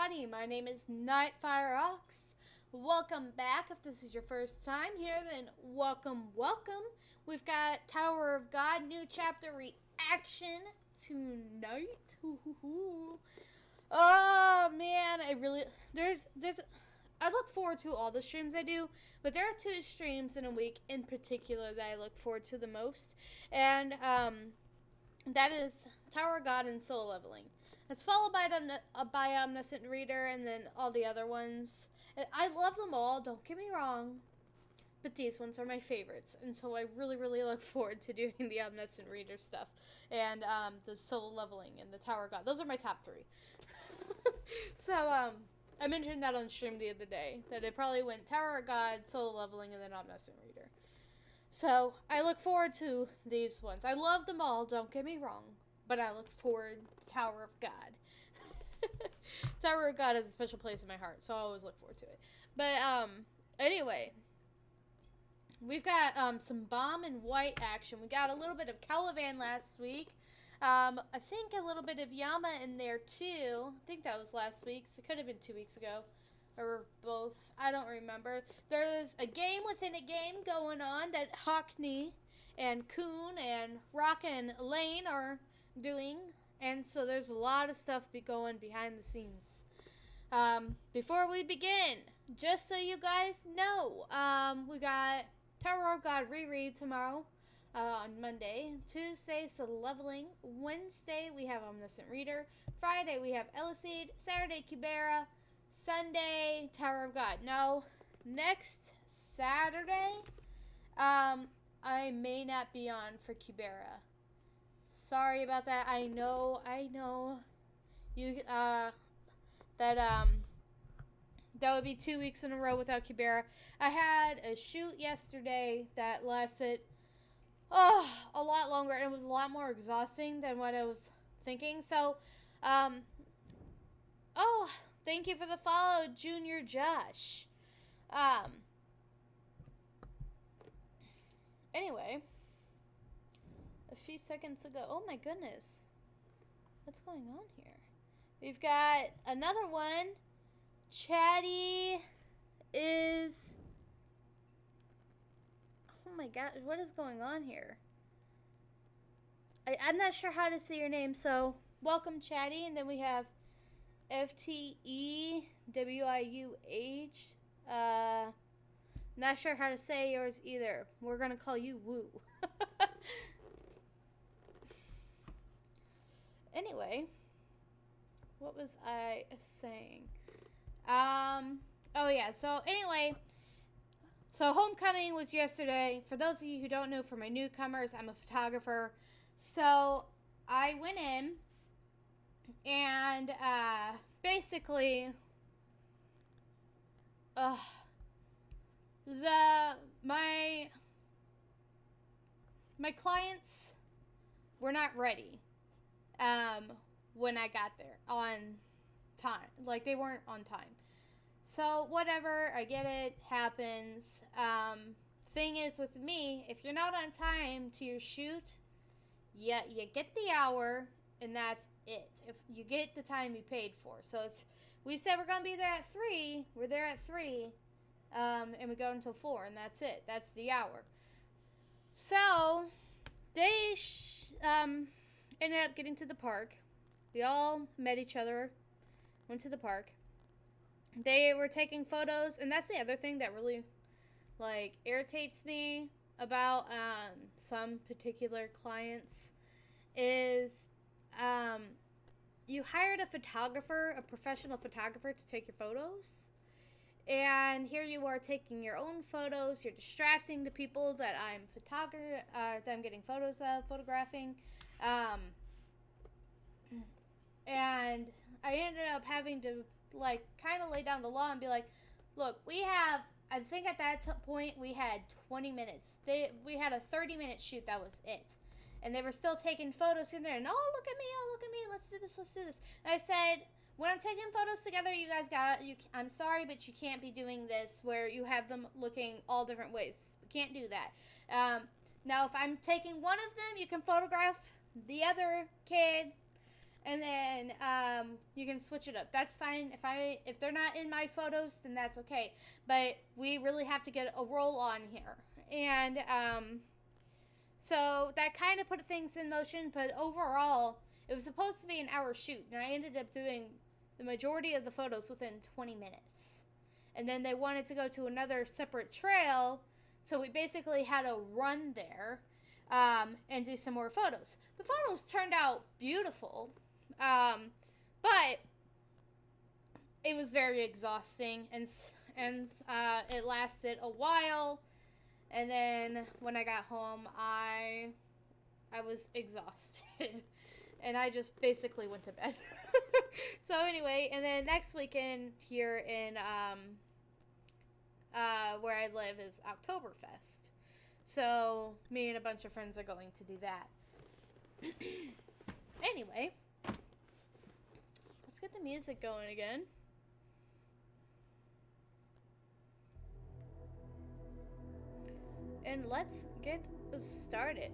everybody, my name is Nightfireox. Welcome back. If this is your first time here, then welcome. We've got Tower of God new chapter reaction tonight. Oh man, I look forward to all the streams I do, but there are two streams in a week in particular that I look forward to the most, and that is Tower of God and Solo Leveling. It's followed by Omniscient Reader and then all the other ones. I love them all, don't get me wrong, but these ones are my favorites. And so I really, really look forward to doing the Omniscient Reader stuff and the Solo Leveling and the Tower of God. Those are my top three. So I mentioned that on stream the other day, that it probably went Tower of God, Solo Leveling, and then Omniscient Reader. So, I look forward to these ones. I love them all, don't get me wrong, but I look forward to Tower of God. Tower of God has a special place in my heart, so I always look forward to it. But, anyway, we've got some Bomb and White action. We got a little bit of Caliban last week. I think a little bit of Yama in there, too. I think that was last week, so it could have been 2 weeks ago. Or both. I don't remember. There's a game within a game going on that Hockney and Coon and Rock and Lane are doing. And so there's a lot of stuff going behind the scenes. Before we begin, just so you guys know, we got Tower of God reread tomorrow on Monday. Tuesday, Solo Leveling. Wednesday, we have Omniscient Reader. Friday, we have Eleceed. Saturday, Kubera. Sunday, Tower of God. Now, next Saturday, I may not be on for Kubera. Sorry about that. I know. You, that would be 2 weeks in a row without Kubera. I had a shoot yesterday that lasted, a lot longer, and it was a lot more exhausting than what I was thinking. So, thank you for the follow, Junior Josh. Anyway, a few seconds ago. Oh my goodness. What's going on here? We've got another one. Chatty is... Oh my god, what is going on here? I'm not sure how to say your name, so welcome, Chatty. And then we have FTEWIUH. Not sure how to say yours either. We're gonna call you Woo. Anyway, what was I saying? Oh yeah. So anyway, Homecoming was yesterday. For those of you who don't know, for my newcomers, I'm a photographer. So I went in. And, basically, my clients were not ready, when I got there on time. Like, they weren't on time. So, whatever, I get it, happens. Thing is with me, if you're not on time to your shoot, you get the hour, and that's it. If you get the time you paid for. So if we said we're going to be there at 3, we're there at 3, and we go until 4, and that's it. That's the hour. So they ended up getting to the park. We all met each other, went to the park. They were taking photos, and that's the other thing that really, irritates me about some particular clients is... you hired a photographer, a professional photographer, to take your photos, and here you are taking your own photos. You're distracting the people that I'm getting photos of, photographing, and I ended up having to kind of lay down the law and be like, look, I think at that point we had 20 minutes. We had a 30-minute shoot. That was it. And they were still taking photos in there. And, look at me. Let's do this. And I said, when I'm taking photos together, you guys I'm sorry, but you can't be doing this where you have them looking all different ways. We can't do that. Now, if I'm taking one of them, you can photograph the other kid. And And then you can switch it up. That's fine. If they're not in my photos, then that's okay. But we really have to get a roll on here. And so that kind of put things in motion. But overall, it was supposed to be an hour shoot, and I ended up doing the majority of the photos within 20 minutes. And then they wanted to go to another separate trail, so we basically had to run there and do some more photos. The photos turned out beautiful, but it was very exhausting, and it lasted a while. And then when I got home, I was exhausted, and I just basically went to bed. So anyway, and then next weekend here in where I live is Oktoberfest. So me and a bunch of friends are going to do that. Anyway, let's get the music going again. And let's get started.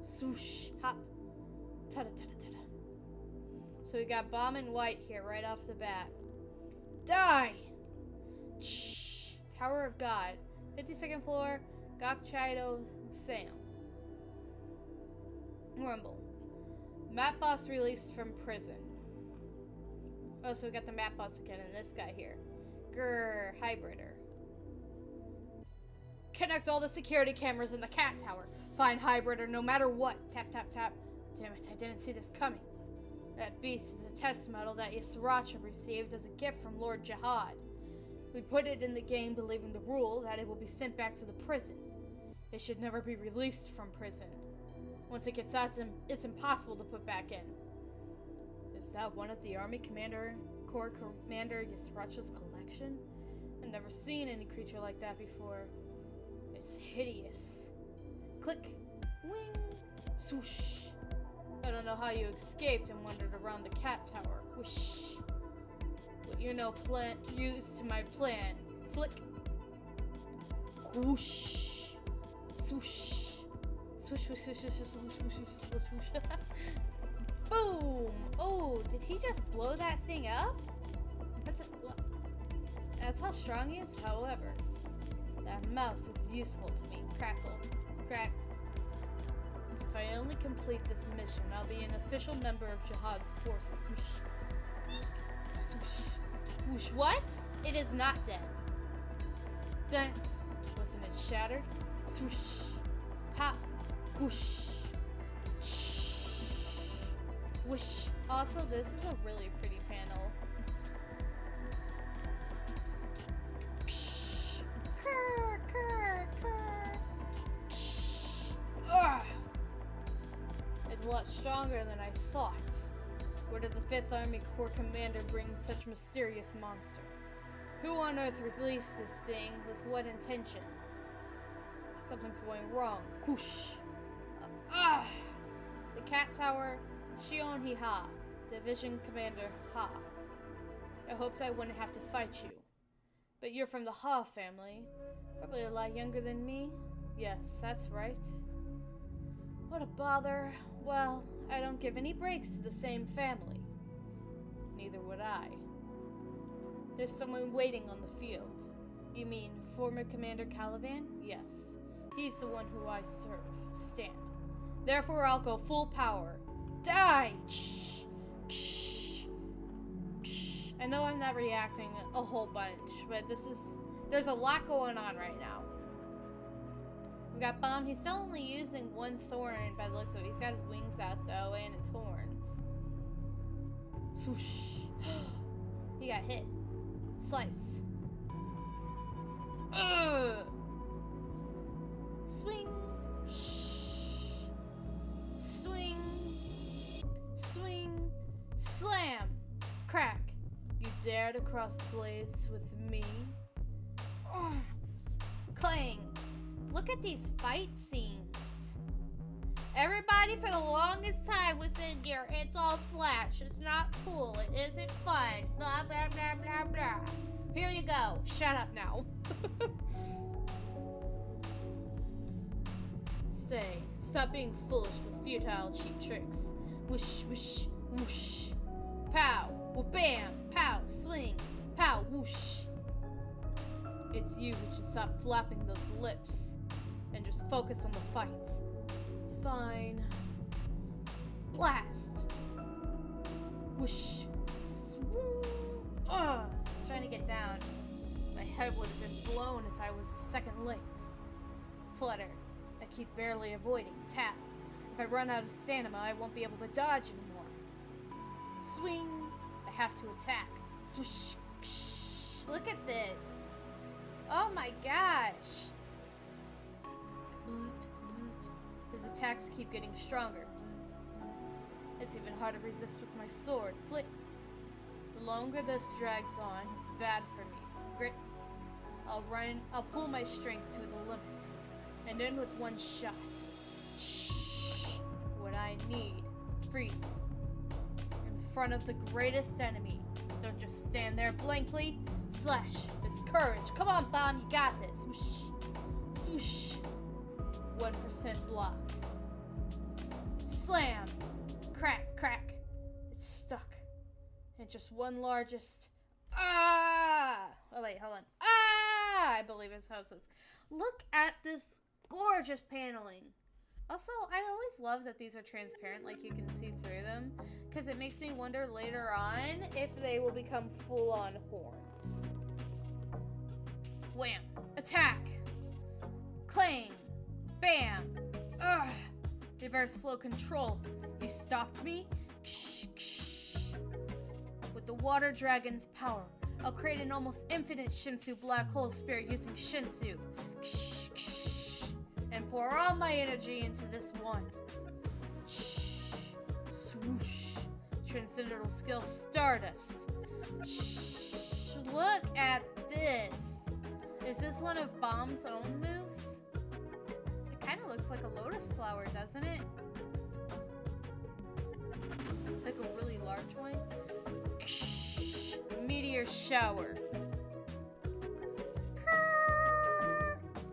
Swoosh, hop, tada tada tada. So we got Bomb and White here right off the bat. Die! Tower of God. 52nd floor, Gokchido Sam. Rumble. Map boss released from prison. Oh, so we got the map boss again, and this guy here. Grrr, Hybrider. Connect all the security cameras in the cat tower. Find Hybrider no matter what. Tap, tap, tap. Damn it, I didn't see this coming. That beast is a test model that Yasracha received as a gift from Lord Jihad. We put it in the game believing the rule that it will be sent back to the prison. It should never be released from prison. Once it gets out, it's impossible to put back in. Is that one of the Army Corps Commander Yasracha's collection? I've never seen any creature like that before. It's hideous. Click. Wing. Swoosh. I don't know how you escaped and wandered around the cat tower. Whoosh. But you know used to my plan. Flick. Whoosh. Swoosh. Swoosh, swoosh, swoosh, swoosh, swoosh, swoosh, swoosh, swoosh. Boom! Oh, did he just blow that thing up? That's how strong he is, however. That mouse is useful to me. Crackle. Crack. If I only complete this mission, I'll be an official member of Jihad's forces. Whoosh. Swoosh. Whoosh. What? It is not dead. Thanks. Wasn't it shattered? Swoosh. Hop. Whoosh. Shh. Whoosh. Also, this is a really pretty panel. Krr, krr, krr. Ugh. It's a lot stronger than I thought. Where did the 5th Army Corps Commander bring such mysterious monster? Who on earth released this thing? With what intention? Something's going wrong. Whoosh. The cat tower, Shion Hi-Ha, Division Commander Ha. I hoped I wouldn't have to fight you. But you're from the Ha family. Probably a lot younger than me. Yes, that's right. What a bother. Well, I don't give any breaks to the same family. Neither would I. There's someone waiting on the field. You mean former Commander Caliban? Yes. He's the one who I serve. Stand. Therefore, I'll go full power. Die! Shh. Shh. Shh. I know I'm not reacting a whole bunch, but there's a lot going on right now. We got Bomb. He's still only using one thorn by the looks of it. He's got his wings out, though, and his horns. Swoosh. He got hit. Slice. Ugh. Swing. Swing. Swing. Slam. Crack. You dare to cross blades with me? Ugh. Clang. Look at these fight scenes. Everybody for the longest time was in here. It's all flash. It's not cool. It isn't fun. Blah, blah, blah, blah, blah. Here you go. Shut up now. say, stop being foolish with futile, cheap tricks. Whoosh, whoosh, whoosh. Pow, wha-bam, pow, swing, pow, whoosh. It's you who should stop flapping those lips and just focus on the fight. Fine. Blast. Whoosh. Swoop. I was trying to get down. My head would have been blown if I was a second late. Flutter. I keep barely avoiding. Tap. If I run out of stamina, I won't be able to dodge anymore. Swing. I have to attack. Swoosh. Ksh. Look at this. Oh my gosh. Bzzzt, bzzzt. His attacks keep getting stronger. Bzzzt, bzzzt. It's even hard to resist with my sword. Flick. The longer this drags on, it's bad for me. Grit. I'll pull my strength to the limits. And end with one shot. Shh. What I need. Freeze. In front of the greatest enemy. Don't just stand there blankly. Slash. This courage. Come on, Bomb, you got this. Swoosh. Swoosh. 1% block. Slam. Crack, crack. It's stuck. And just one largest. Ah! Oh, wait, hold on. Ah! I believe it's how it says. Look at this gorgeous paneling. Also, I always love that these are transparent, like you can see through them, because it makes me wonder later on if they will become full-on horns. Wham! Attack! Clang! Bam! Ugh! Reverse flow control. You stopped me? Ksh, ksh. With the water dragon's power, I'll create an almost infinite Shinsu black hole spirit using Shinsu. Ksh, ksh. And pour all my energy into this one. Shh. Swoosh. Transcendental skill Stardust. Shh. Look at this. Is this one of Bomb's own moves? It kind of looks like a lotus flower, doesn't it? Like a really large one. Meteor shower.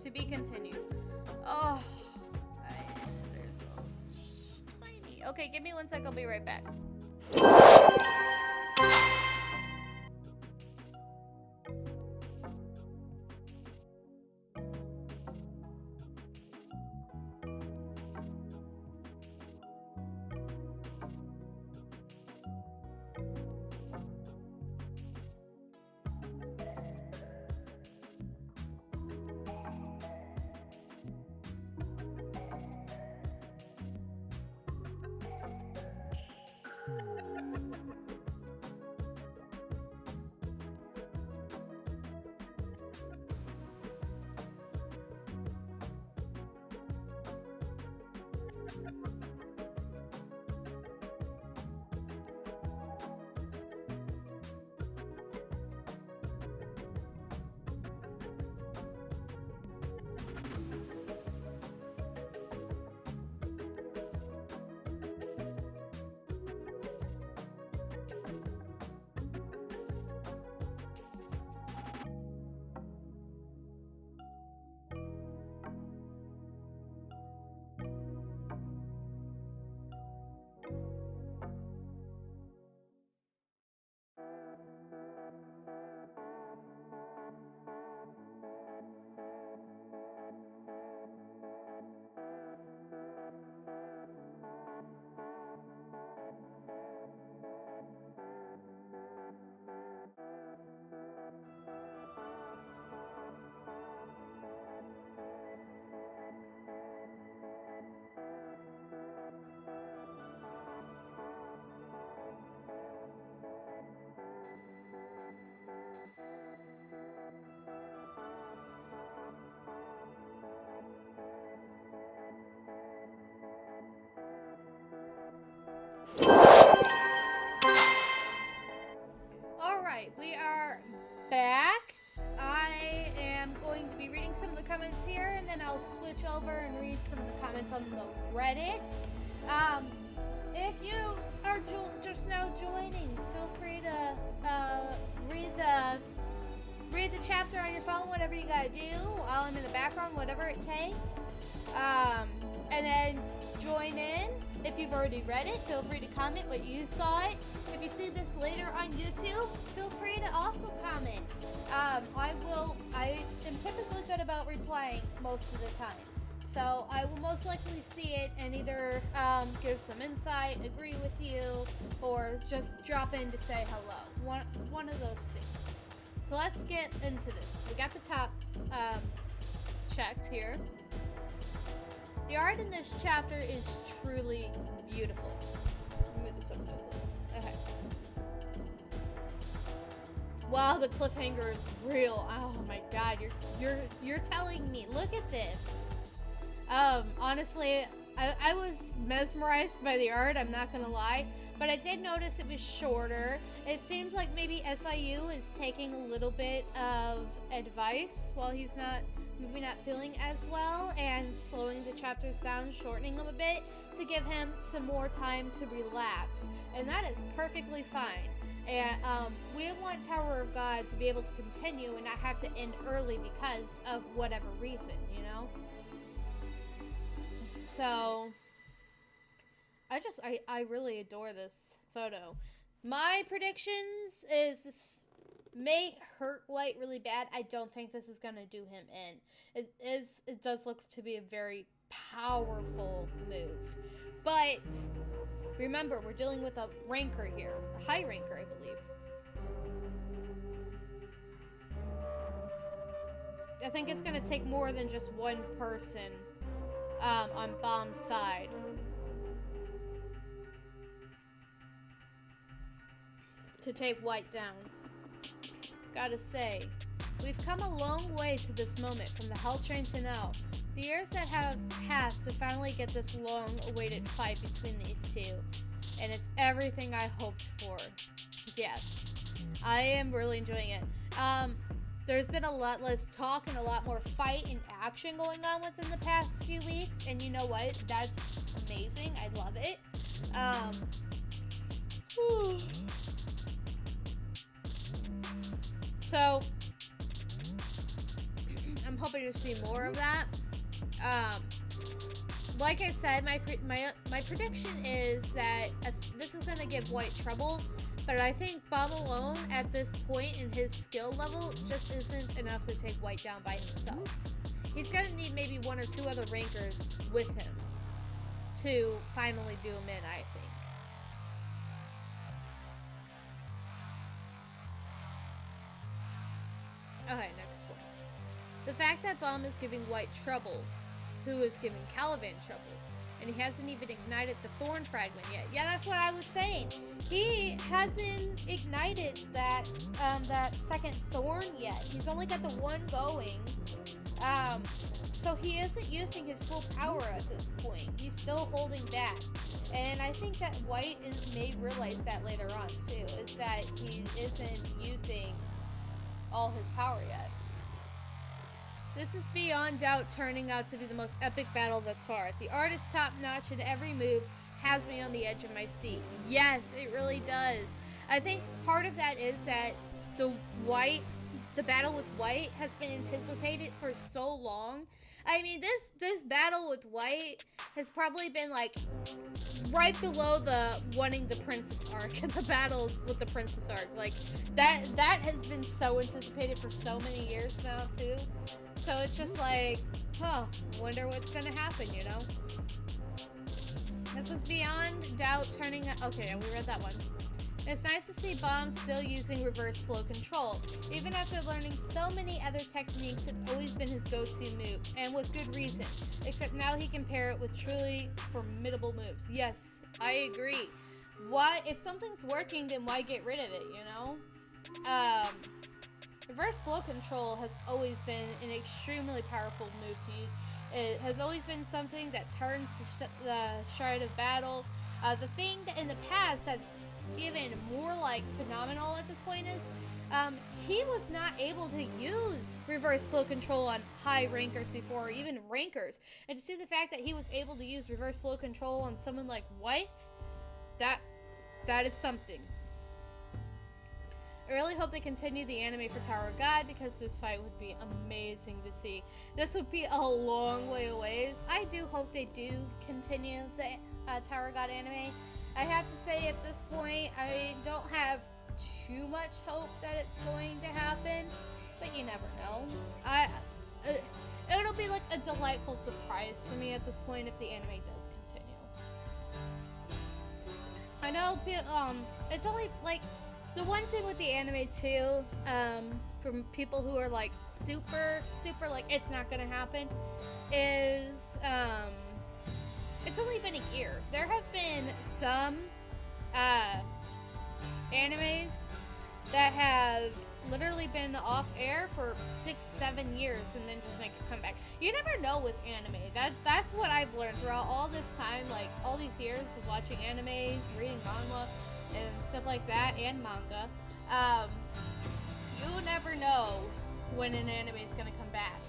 To be continued. Oh, they're so tiny. Okay, give me 1 sec. I'll be right back. We are back. I am going to be reading some of the comments here, and then I'll switch over and read some of the comments on the Reddit. If you are just now joining, feel free to read the chapter on your phone, whatever you gotta do, while I'm in the background, whatever it takes. And then join in. If you've already read it, feel free to comment what you thought. If you see this later on YouTube, feel free to also comment. I am typically good about replying most of the time. So I will most likely see it and either give some insight, agree with you, or just drop in to say hello. One of those things. So let's get into this. We got the top checked here. The art in this chapter is truly beautiful. Let me move this over just a little. Okay. Wow, the cliffhanger is real. Oh my god, you're telling me. Look at this. Honestly, I was mesmerized by the art, I'm not gonna lie, but I did notice it was shorter. It seems like maybe SIU is taking a little bit of advice while he's maybe not feeling as well, and slowing the chapters down, shortening them a bit to give him some more time to relax, and that is perfectly fine. And we want Tower of God to be able to continue and not have to end early because of whatever reason, you know? So, I really adore this photo. My predictions is this may hurt White really bad. I don't think this is going to do him in. It does look to be a very powerful move. But, remember, we're dealing with a ranker here. A high ranker, I believe. I think it's going to take more than just one person on Bomb's side. To take White down. Gotta say, we've come a long way to this moment, from the Hell Train to now. The years that have passed to finally get this long-awaited fight between these two. And it's everything I hoped for. Yes. I am really enjoying it. There's been a lot less talk and a lot more fight and action going on within the past few weeks. And you know what? That's amazing. I love it. So, I'm hoping to see more of that. Like I said, my prediction is that this is going to give White trouble, but I think Bomb alone at this point in his skill level just isn't enough to take White down by himself. He's going to need maybe one or two other rankers with him to finally do him in, I think. Okay, next one. The fact that Bomb is giving White trouble, who is giving Caliban trouble, and he hasn't even ignited the Thorn Fragment yet. Yeah, that's what I was saying. He hasn't ignited that second Thorn yet. He's only got the one going. So he isn't using his full power at this point. He's still holding back. And I think that White may realize that later on, too, is that he isn't using all his power yet. This is beyond doubt turning out to be the most epic battle thus far. The art is top notch and every move has me on the edge of my seat. Yes, it really does. I think part of that is that the battle with White has been anticipated for so long. I mean, this battle with White has probably been like right below the wanting the princess arc and the battle with the princess arc. Like that has been so anticipated for so many years now too. So it's just like, wonder what's gonna happen, you know? This is beyond doubt turning. Okay, we read that one. It's nice to see Bomb still using reverse flow control. Even after learning so many other techniques, it's always been his go-to move, and with good reason. Except now he can pair it with truly formidable moves. Yes, I agree. Why, if something's working, then why get rid of it, you know? Reverse flow control has always been an extremely powerful move to use. It has always been something that turns the stride of battle. The thing that in the past that's even more like phenomenal at this point is he was not able to use reverse flow control on high rankers before, or even rankers. And to see the fact that he was able to use reverse flow control on someone like White, that is something. I really hope they continue the anime for Tower of God because this fight would be amazing to see. This would be a long way away. I do hope they do continue the Tower of God anime. I have to say at this point, I don't have too much hope that it's going to happen, but you never know. It'll be like a delightful surprise to me at this point if the anime does continue. I know, it's only like the one thing with the anime too, from people who are like super like it's not gonna happen, is it's only been a year. There have been some animes that have literally been off air for 6-7 years and then just make a comeback. You never know with anime. That's what I've learned throughout all this time, like all these years of watching anime, reading manhwa and stuff like that, and manga. You never know when an anime is gonna come back.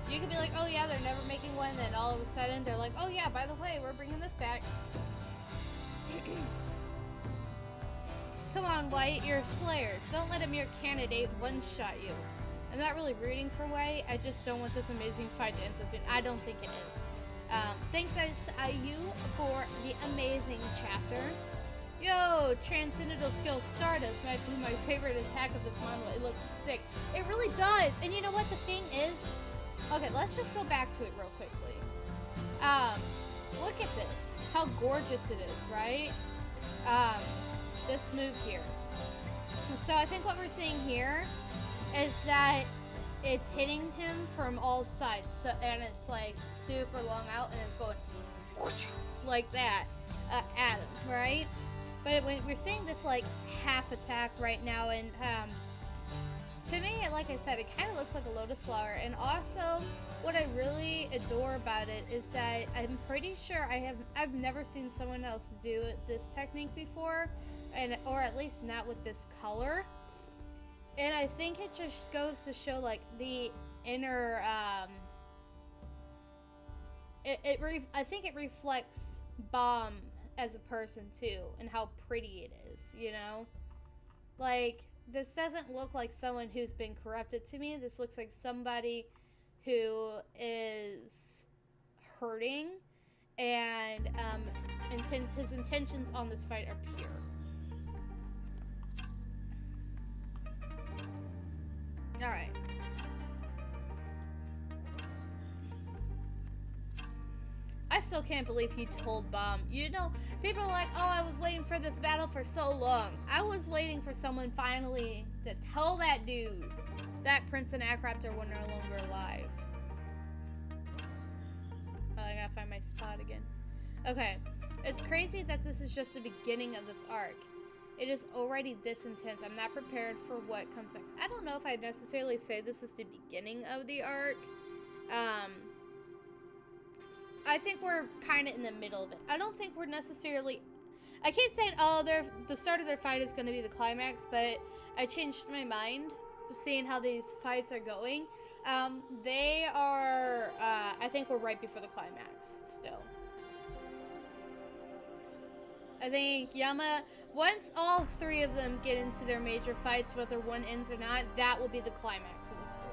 You could be like, oh yeah, they're never making one, then all of a sudden they're like, oh yeah, by the way, we're bringing this back. Come on, White, you're a slayer. Don't let a mere candidate one-shot you. I'm not really rooting for White, I just don't want this amazing fight to end so soon. I don't think it is. Thanks, IU, for the amazing chapter. Yo, Transcendental Skill Stardust might be my favorite attack of this manhwa. It looks sick. It really does. And you know what the thing is? Okay, let's just go back to it real quickly. Look at this. How gorgeous it is, right? This move here. So I think what we're seeing here is that it's hitting him from all sides. So, and it's like super long out and it's going like that at him, right? But when we're seeing this like half attack right now, and to me, like I said, it kind of looks like a lotus flower. And also, what I really adore about it is that I'm pretty sure I've never seen someone else do this technique before, or at least not with this color. And I think it just goes to show like the inner. I think it reflects Bomb as a person too, and how pretty it is, you know? Like, this doesn't look like someone who's been corrupted to me. This looks like somebody who is hurting, and his intentions on this fight are pure. Alright. I still can't believe he told Bomb. You know, people are like, oh, I was waiting for this battle for so long. I was waiting for someone finally to tell that dude that Prince and Acraptor were no longer alive. Oh, I gotta find my spot again. Okay. It's crazy that this is just the beginning of this arc. It is already this intense. I'm not prepared for what comes next. I don't know if I'd necessarily say this is the beginning of the arc. I think we're kind of in the middle of it. I don't think we're necessarily... I keep saying, oh, the start of their fight is going to be the climax, but I changed my mind seeing how these fights are going. They are... I think we're right before the climax still. I think Yama... Once all three of them get into their major fights, whether one ends or not, that will be the climax of the story.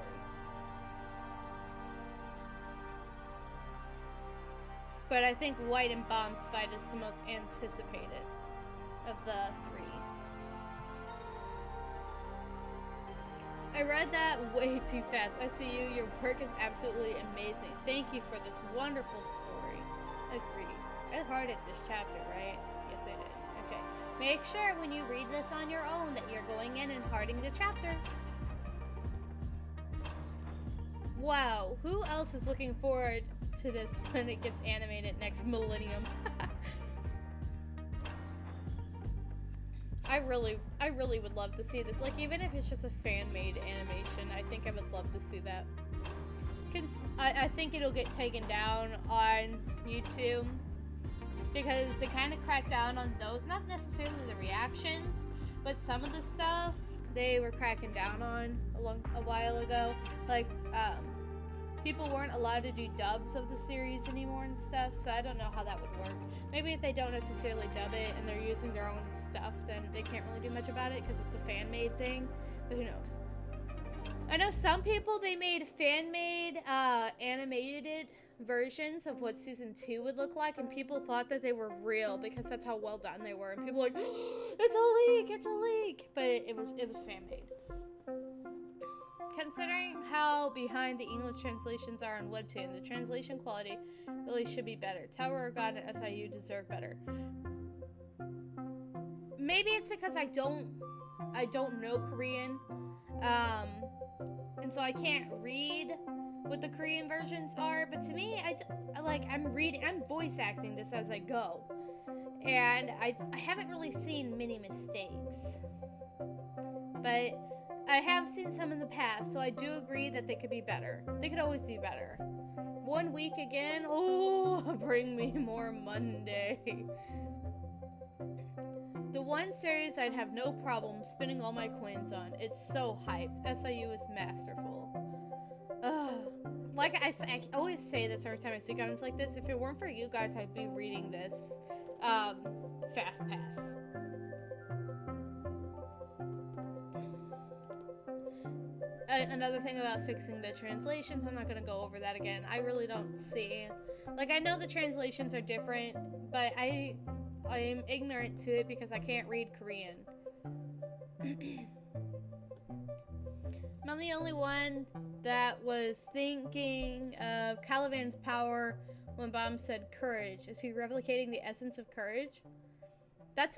But I think White and Bomb's fight is the most anticipated of the three. I read that way too fast. I see you. Your work is absolutely amazing. Thank you for this wonderful story. Agreed. I hearted this chapter, right? Yes, I did. Okay. Make sure when you read this on your own that you're going in and hearting the chapters. Wow. Who else is looking forward to this when it gets animated next millennium? I really would love to see this. Like, even if it's just a fan-made animation, I think I would love to see that. I think it'll get taken down on YouTube because they kind of cracked down on those. Not necessarily the reactions, but some of the stuff they were cracking down on a while ago. Like, people weren't allowed to do dubs of the series anymore and stuff, so I don't know how that would work. Maybe if they don't necessarily dub it and they're using their own stuff, then they can't really do much about it because it's a fan-made thing, but who knows. I know some people, they made fan-made animated versions of what season 2 would look like, and people thought that they were real because that's how well done they were, and people were like, oh, it's a leak, but it was fan-made. Considering how behind the English translations are on Webtoon, the translation quality really should be better. Tower of God and SIU deserve better. Maybe it's because I don't know Korean, and so I can't read what the Korean versions are. But to me, I'm voice acting this as I go, and I haven't really seen many mistakes, but I have seen some in the past, so I do agree that they could be better. They could always be better. 1 week again? Oh, bring me more Monday. The one series I'd have no problem spending all my coins on. It's so hyped. SIU is masterful. Like I always say this every time I see comments like this. If it weren't for you guys, I'd be reading this fast pass. Another thing about fixing the translations, I'm not going to go over that again. I really don't see. Like, I know the translations are different, but I am ignorant to it because I can't read Korean. I'm the only one that was thinking of Caliban's power when Bomb said courage. Is he replicating the essence of courage? That's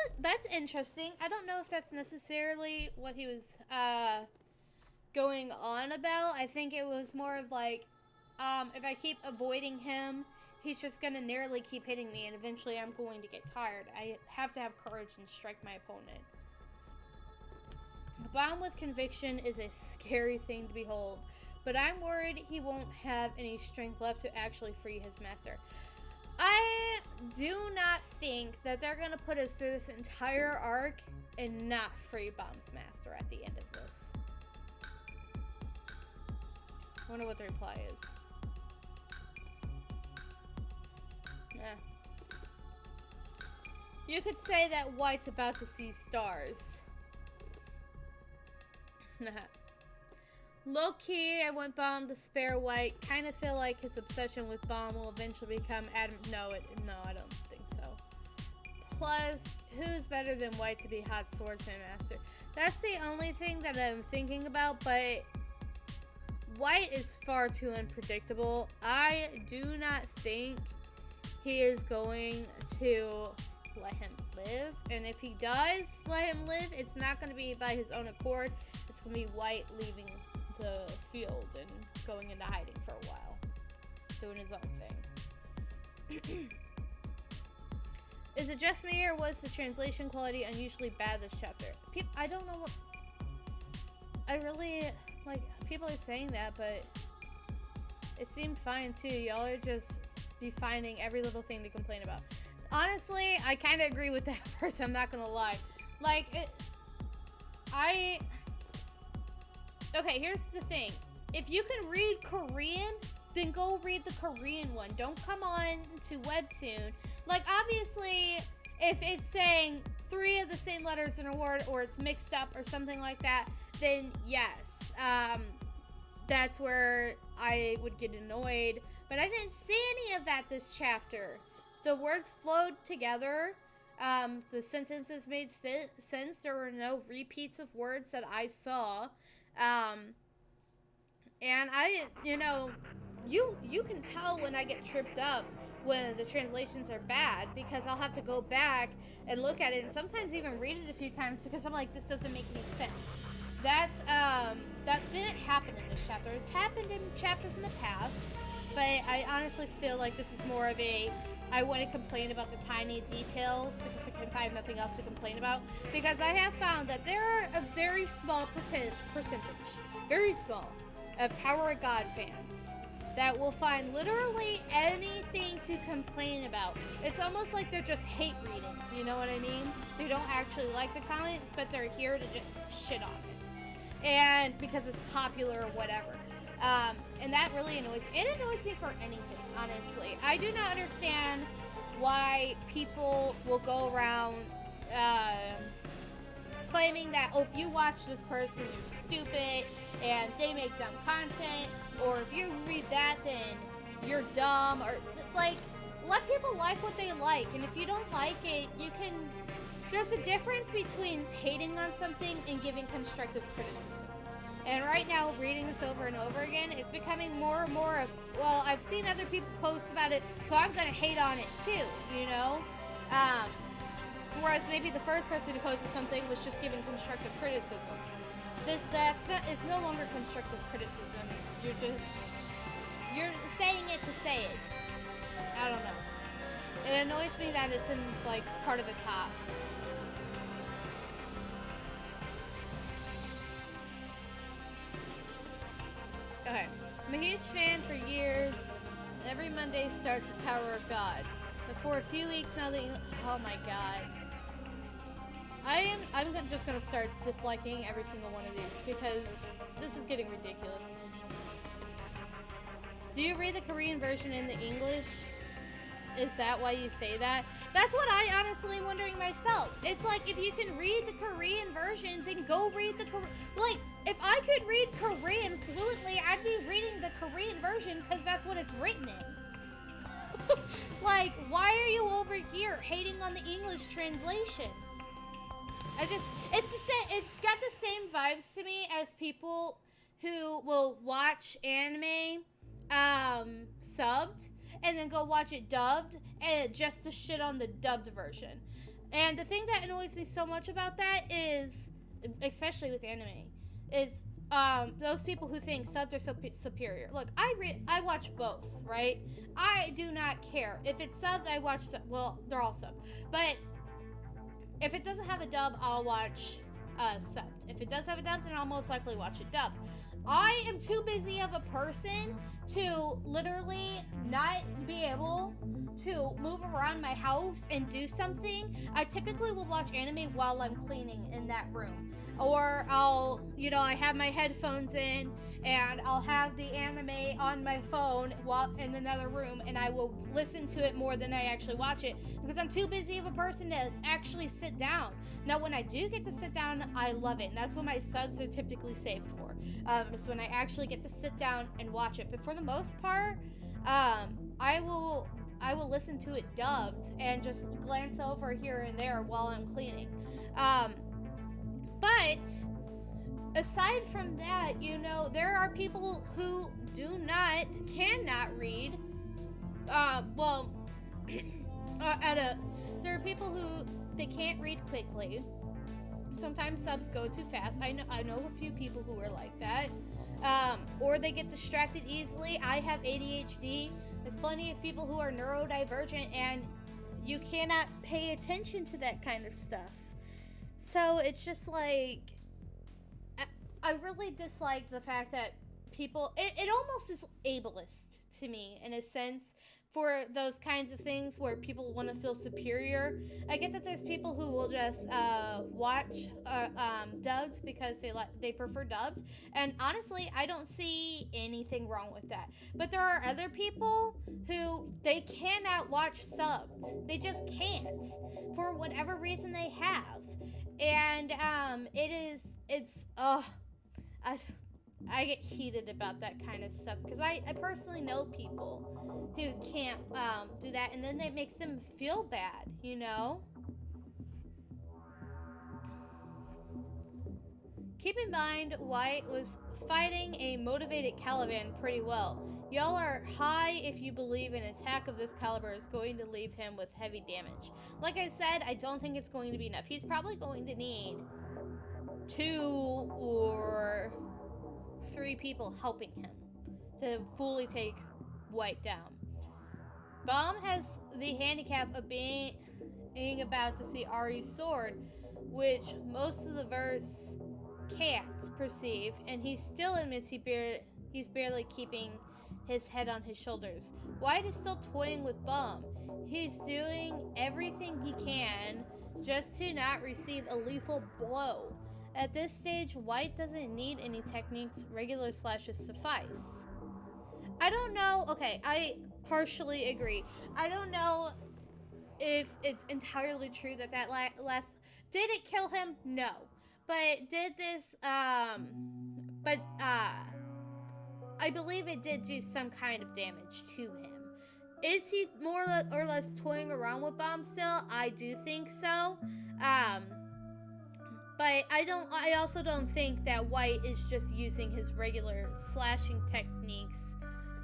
interesting. I don't know if that's necessarily what he was going on about. I think it was more of like, if I keep avoiding him, he's just gonna narrowly keep hitting me, and eventually I'm going to get tired. I have to have courage and strike my opponent. A bomb with conviction is a scary thing to behold, but I'm worried he won't have any strength left to actually free his master. I do not think that they're gonna put us through this entire arc and not free Bomb's master at the end of this. I wonder what the reply is. Nah. You could say that White's about to see stars. Low-key, I want Bomb to spare White. Kind of feel like his obsession with Bomb will eventually become Adam. No, I don't think so. Plus, who's better than White to be hot swordsman master? That's the only thing that I'm thinking about, but White is far too unpredictable. I do not think he is going to let him live. And if he does let him live, it's not going to be by his own accord. It's going to be White leaving the field and going into hiding for a while. Doing his own thing. Is it just me, or was the translation quality unusually bad this chapter? I don't know what... I really... Like, people are saying that, but it seemed fine too. Y'all are just be finding every little thing to complain about. Honestly, I kind of agree with that person. I'm not gonna lie. Like, okay, here's the thing. If you can read Korean, then go read the Korean one. Don't come on to Webtoon. Like, obviously, if it's saying 3 of the same letters in a word, or it's mixed up or something like that, then yes. That's where I would get annoyed, but I didn't see any of that this chapter. The words flowed together. The sentences made sense. There were no repeats of words that I saw. And you can tell when I get tripped up when the translations are bad, because I'll have to go back and look at it, and sometimes even read it a few times, because I'm like, this doesn't make any sense. That didn't happen in this chapter. It's happened in chapters in the past, but I honestly feel like this is more of a, I want to complain about the tiny details because I have nothing else to complain about. Because I have found that there are a very small percentage, very small, of Tower of God fans that will find literally anything to complain about. It's almost like they're just hate reading, you know what I mean? They don't actually like the comment, but they're here to just shit on it. And because it's popular or whatever. And that really annoys me. It annoys me for anything, honestly. I do not understand why people will go around claiming that, oh, if you watch this person, you're stupid and they make dumb content, or if you read that, then you're dumb, or like, let people like what they like, and if you don't like it, you can. There's a difference between hating on something and giving constructive criticism. And right now, reading this over and over again, it's becoming more and more of, well, I've seen other people post about it, so I'm gonna hate on it too, you know? Whereas maybe the first person who posted something was just giving constructive criticism. It's no longer constructive criticism. You're saying it to say it. I don't know. It annoys me that it's in, like, part of the tops. Okay. I'm a huge fan for years. Every Monday starts a Tower of God. But for a few weeks now, oh my god. I'm just gonna start disliking every single one of these because this is getting ridiculous. Do you read the Korean version in the English? Is that why you say that? That's what I honestly am wondering myself. It's like, if you can read the Korean version, then go read the Korean. Like, if I could read Korean fluently, I'd be reading the Korean version because that's what it's written in. Like, why are you over here hating on the English translation? It's got the same vibes to me as people who will watch anime subbed and then go watch it dubbed and just to shit on the dubbed version. And the thing that annoys me so much about that is, especially with anime, is those people who think subs are superior. Look, I watch both, right? I do not care. If it's subbed, I watch well, they're all subbed. But if it doesn't have a dub, I'll watch subbed. If it does have a dub, then I'll most likely watch it dubbed. I am too busy of a person to literally not be able to move around my house and do something. I typically will watch anime while I'm cleaning in that room. Or I have my headphones in and I'll have the anime on my phone while in another room, and I will listen to it more than I actually watch it because I'm too busy of a person to actually sit down. Now, when I do get to sit down, I love it, and that's what my subs are typically saved for. So when I actually get to sit down and watch it. But for the most part, I will listen to it dubbed and just glance over here and there while I'm cleaning. But aside from that, there are people who cannot read. There are people who they can't read quickly. Sometimes subs go too fast. I know a few people who are like that. Or they get distracted easily. I have ADHD. There's plenty of people who are neurodivergent, and you cannot pay attention to that kind of stuff. So it's just like, I really dislike the fact that people, it almost is ableist to me in a sense for those kinds of things where people want to feel superior. I get that there's people who will just watch dubbed because they prefer dubbed, and honestly, I don't see anything wrong with that. But there are other people who they cannot watch subbed. They just can't for whatever reason they have, and I get heated about that kind of stuff because I personally know people who can't do that, and then it makes them feel bad, Keep in mind, White was fighting a motivated Caliban pretty well. Y'all are high if you believe an attack of this caliber is going to leave him with heavy damage. Like I said, I don't think it's going to be enough. He's probably going to need 2 or 3 people helping him to fully take White down. Baum has the handicap of being about to see Ari's sword, which most of the verse can't perceive, and he still admits he's barely keeping his head on his shoulders. White is still toying with Baum. He's doing everything he can just to not receive a lethal blow. At this stage, White doesn't need any techniques, regular slashes suffice. I don't know. Okay, I partially agree. I don't know if it's entirely true that last... Did it kill him? No. But did this, I believe it did do some kind of damage to him. Is he more or less toying around with bombs still? I do think so. But I also don't think that White is just using his regular slashing techniques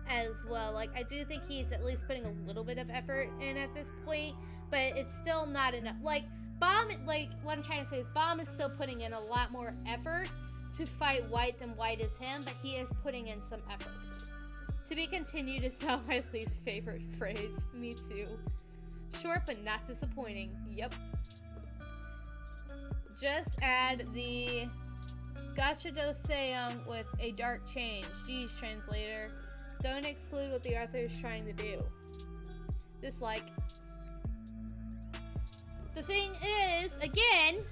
as well. Like, I do think he's at least putting a little bit of effort in at this point, but it's still not enough. Like, what I'm trying to say is Bomb is still putting in a lot more effort to fight White than White is him, but he is putting in some effort. To be continued is now my least favorite phrase. Me too. Short but not disappointing. Yep. Just add the Gotcha Doseum with a dark change. Geez, translator. Don't exclude what the author is trying to do. Dislike. The thing is, again,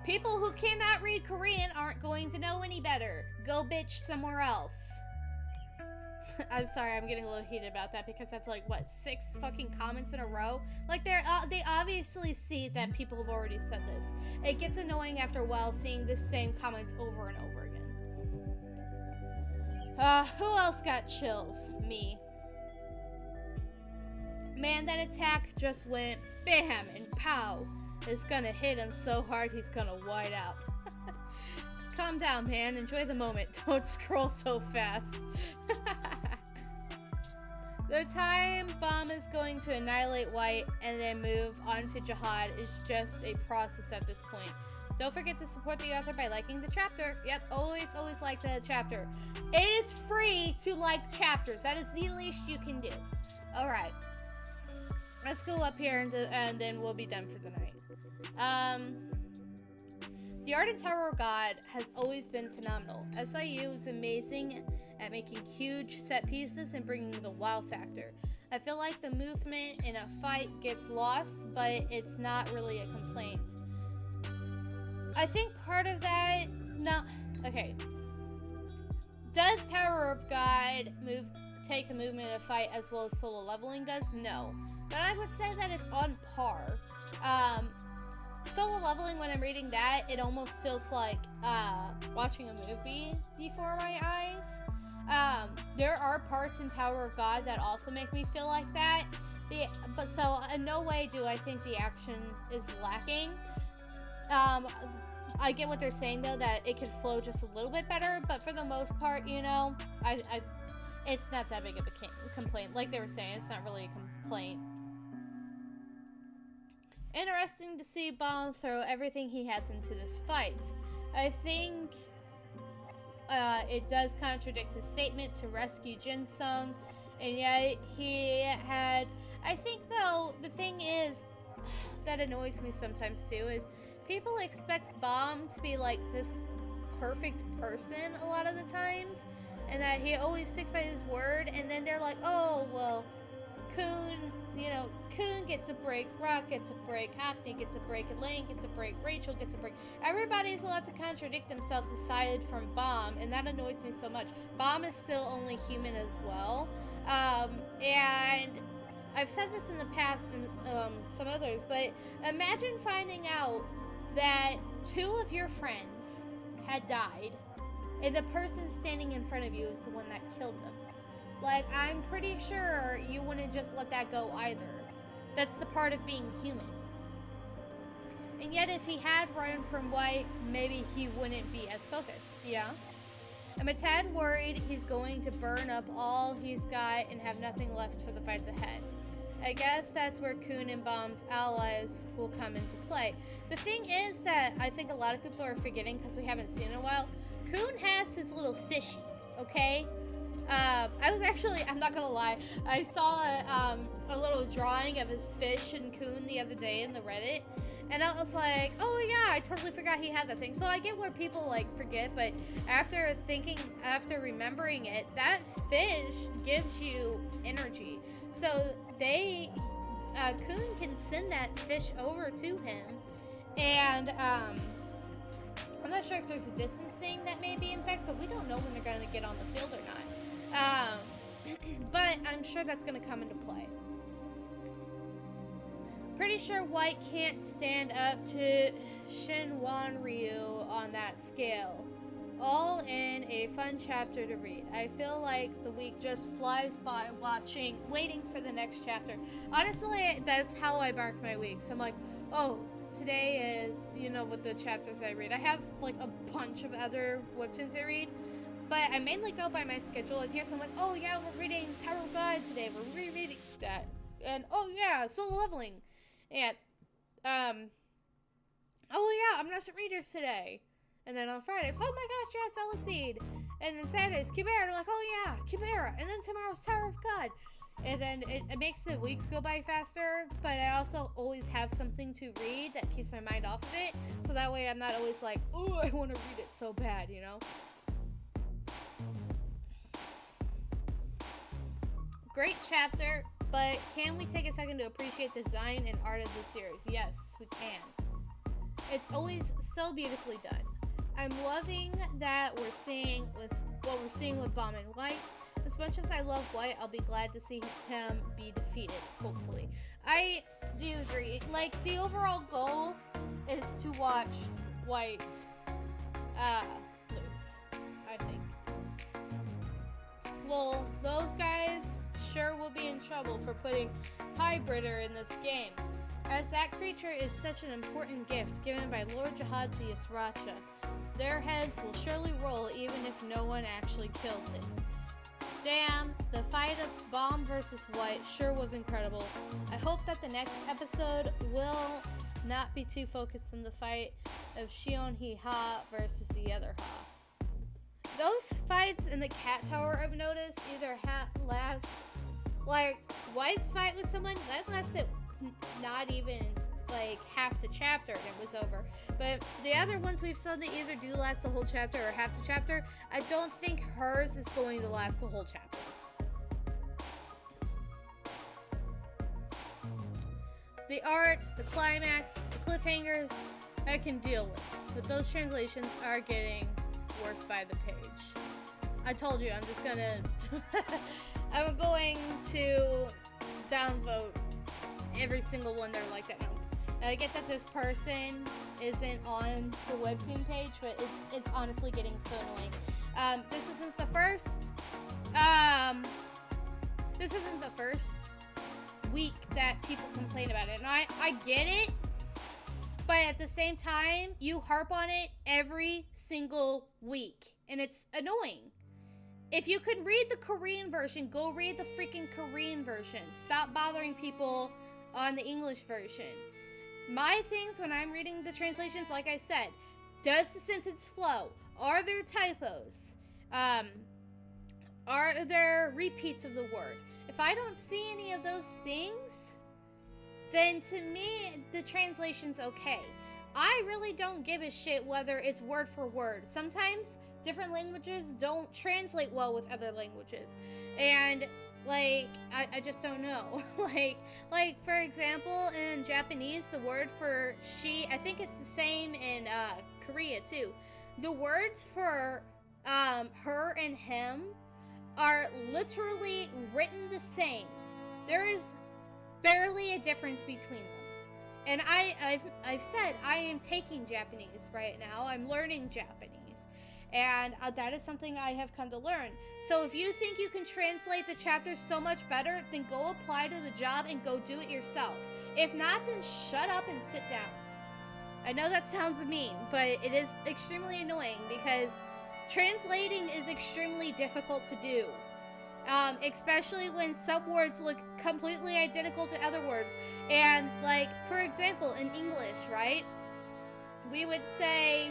people who cannot read Korean aren't going to know any better. Go bitch somewhere else. I'm sorry, I'm getting a little heated about that because that's like, what, 6 fucking comments in a row? Like, they obviously see that people have already said this. It gets annoying after a while seeing the same comments over and over again. Who else got chills? Me. Man, that attack just went bam and pow. It's gonna hit him so hard he's gonna white out. Calm down, man. Enjoy the moment. Don't scroll so fast. The time Bomb is going to annihilate White and then move on to Jihad is just a process at this point. Don't forget to support the author by liking the chapter. Yep, always like the chapter. It is free to like chapters. That is the least you can do. Alright. Let's go up here and then we'll be done for the night. The Art and Tower of God has always been phenomenal. SIU is amazing at making huge set pieces and bringing the wow factor. I feel like the movement in a fight gets lost, but it's not really a complaint. I think part of that... No, okay. Does Tower of God take the movement in a fight as well as solo leveling does? No. But I would say that it's on par. Solo leveling, when I'm reading that, it almost feels like watching a movie before my eyes. There are parts in Tower of God that also make me feel like that. But so in no way do I think the action is lacking. I get what they're saying though, that it could flow just a little bit better, but for the most part, you know, it's not that big of a complaint. Like they were saying, it's not really a complaint. Interesting to see Bomb throw everything he has into this fight. I think it does contradict his statement to rescue Jinsung, and yet he had... I think though, the thing is, that annoys me sometimes too, is people expect Bomb to be like this perfect person a lot of the times, and that he always sticks by his word, and then they're like, oh, well, Kun gets a break, Rock gets a break, Hackney gets a break, Elaine gets a break, Rachel gets a break. Everybody's allowed to contradict themselves aside from Bomb, and that annoys me so much. Bomb is still only human as well. And I've said this in the past and some others, but imagine finding out that 2 of your friends had died, and the person standing in front of you is the one that killed them. Like, I'm pretty sure you wouldn't just let that go either. That's the part of being human. And yet, if he had run from White, maybe he wouldn't be as focused. Yeah? I'm a tad worried he's going to burn up all he's got and have nothing left for the fights ahead. I guess that's where Kun and Bomb's allies will come into play. The thing is that I think a lot of people are forgetting, because we haven't seen it in a while, Kun has his little fishy, okay? I was actually, I'm not gonna lie, I saw a little drawing of his fish and Kun the other day in the Reddit, and I was like, oh yeah, I totally forgot he had that thing. So I get where people like forget, but after remembering it, that fish gives you energy. So Kun can send that fish over to him, and I'm not sure if there's a distancing that may be in effect, but we don't know when they're going to get on the field or not. But I'm sure that's going to come into play. Pretty sure White can't stand up to Shinwan Ryu on that scale. All in a fun chapter to read. I feel like the week just flies by waiting for the next chapter. Honestly, that's how I mark my weeks. I'm like, oh, today is, with the chapters I read. I have, like, a bunch of other webtoons I read, but I mainly go by my schedule, and here's I'm like, oh, yeah, we're reading Tower of God today. We're rereading that. And, oh, yeah, Solo Leveling. And, oh, yeah, Omniscient Readers today. And then on Fridays, oh, my gosh, yeah, it's Eleceed. And then Saturdays, Kubera. And I'm like, oh, yeah, Kubera. And then tomorrow's Tower of God. And then it makes the weeks go by faster, but I also always have something to read that keeps my mind off of it, so that way I'm not always like, oh, I want to read it so bad, Great chapter, but can we take a second to appreciate the design and art of this series? Yes, we can. It's always so beautifully done. I'm loving that we're seeing with Bomb and White. As much as I love White, I'll be glad to see him be defeated, hopefully. I do agree. Like, the overall goal is to watch White lose, I think. Lol, those guys sure will be in trouble for putting Hybrider in this game, as that creature is such an important gift given by Lord Jihad to Yasracha. Their heads will surely roll even if no one actually kills it. Damn, the fight of Bomb versus White sure was incredible. I hope that the next episode will not be too focused on the fight of Shion He Ha versus the other Ha. Those fights in the cat tower, I've noticed, either last, like, White's fight with someone, that lasted not even, like, half the chapter and it was over. But the other ones we've seen, they either do last the whole chapter or half the chapter. I don't think hers is going to last the whole chapter. The art, the climax, the cliffhangers, I can deal with. But those translations are getting worse by the page. I told you, I'm just gonna... I'm going to downvote every single one that are like that. No. I get that this person isn't on the webtoon page, but it's honestly getting so annoying. This isn't the first week that people complain about it, and I get it, but at the same time, you harp on it every single week, and it's annoying. If you could read the Korean version, go read the freaking Korean version. Stop bothering people on the English version. My things when I'm reading the translations, like I said, does the sentence flow? Are there typos? Are there repeats of the word? If I don't see any of those things, then to me, the translation's okay. I really don't give a shit whether it's word for word. Sometimes different languages don't translate well with other languages. And like, I just don't know. like for example, in Japanese, the word for she, I think it's the same in Korea too. The words for her and him are literally written the same. There is barely a difference between them. And I've said I am taking Japanese right now. I'm learning Japanese. And that is something I have come to learn. So if you think you can translate the chapters so much better, then go apply to the job and go do it yourself. If not, then shut up and sit down. I know that sounds mean, but it is extremely annoying because translating is extremely difficult to do. Especially when some words look completely identical to other words. And like, for example, in English, right? We would say,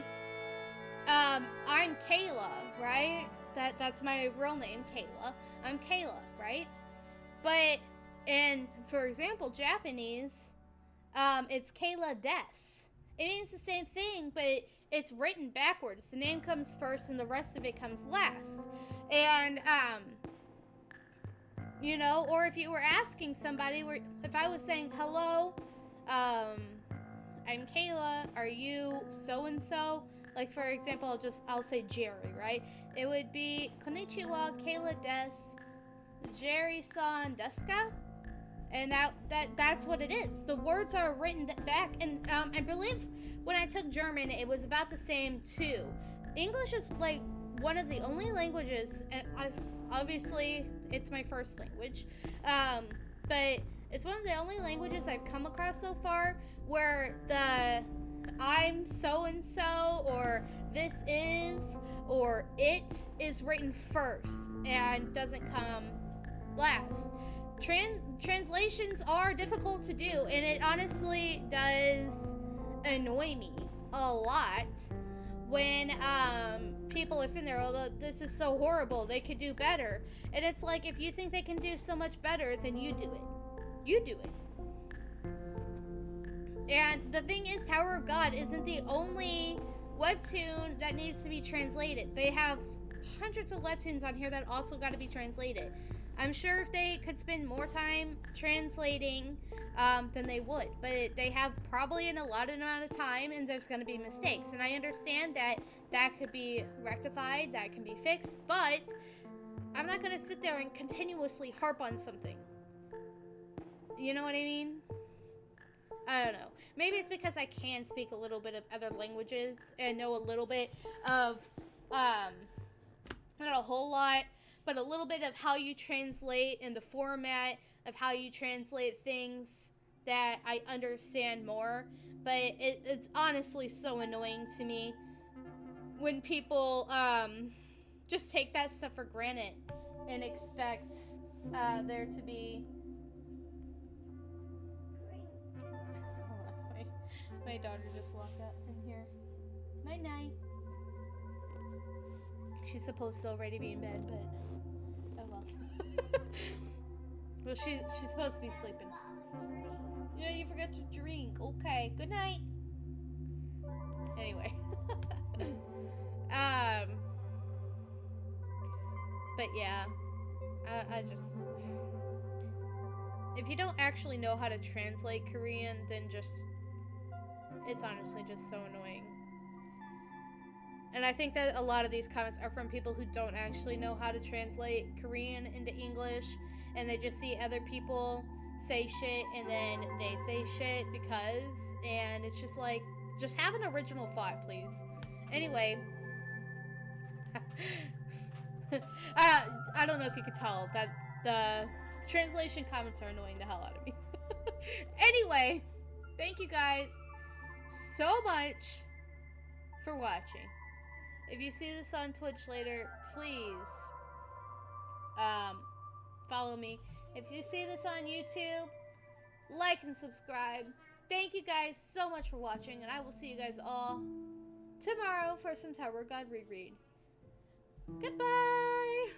I'm Kayla, right? That's my real name, Kayla. I'm Kayla, right? But in, for example, Japanese, it's Kayla des. It means the same thing, but it's written backwards. The name comes first and the rest of it comes last. And, you know, or if you were asking somebody, if I was saying, hello, I'm Kayla, are you so-and-so? Like, for example, I'll say Jerry, right? It would be Konnichiwa, Kayla des, Jerry-san deska? And that's what it is. The words are written back, and I believe when I took German, it was about the same too. English is like one of the only languages, and obviously it's my first language, but it's one of the only languages I've come across so far where the I'm so and so, or this is, or it is written first and doesn't come last. Translations are difficult to do, and it honestly does annoy me a lot when people are sitting there, oh, this is so horrible, they could do better. And it's like, if you think they can do so much better, then you do it. You do it. And the thing is, Tower of God isn't the only webtoon that needs to be translated. They have hundreds of webtoons on here that also got to be translated. I'm sure if they could spend more time translating, then they would. But they have probably an allotted amount of time, and there's going to be mistakes. And I understand that could be rectified, that can be fixed, but I'm not going to sit there and continuously harp on something. You know what I mean? I don't know. Maybe it's because I can speak a little bit of other languages and know a little bit of, not a whole lot, but a little bit of how you translate and the format of how you translate things that I understand more. But it's honestly so annoying to me when people just take that stuff for granted and expect there to be... My daughter just walked up in here. Night night. She's supposed to already be in bed, but oh well. Well, she's supposed to be sleeping. Yeah, you forgot your drink. Okay, good night. Anyway. But yeah, I just, if you don't actually know how to translate Korean, then it's honestly just so annoying. And I think that a lot of these comments are from people who don't actually know how to translate Korean into English, and they just see other people say shit and then they say shit because, and it's just like, just have an original thought, please. Anyway, I don't know if you could tell that the translation comments are annoying the hell out of me. Anyway, thank you guys so much for watching. If you see this on Twitch later, please follow me. If you see this on YouTube, like and subscribe. Thank you guys so much for watching, and I will see you guys all tomorrow for some Tower of God reread. Goodbye!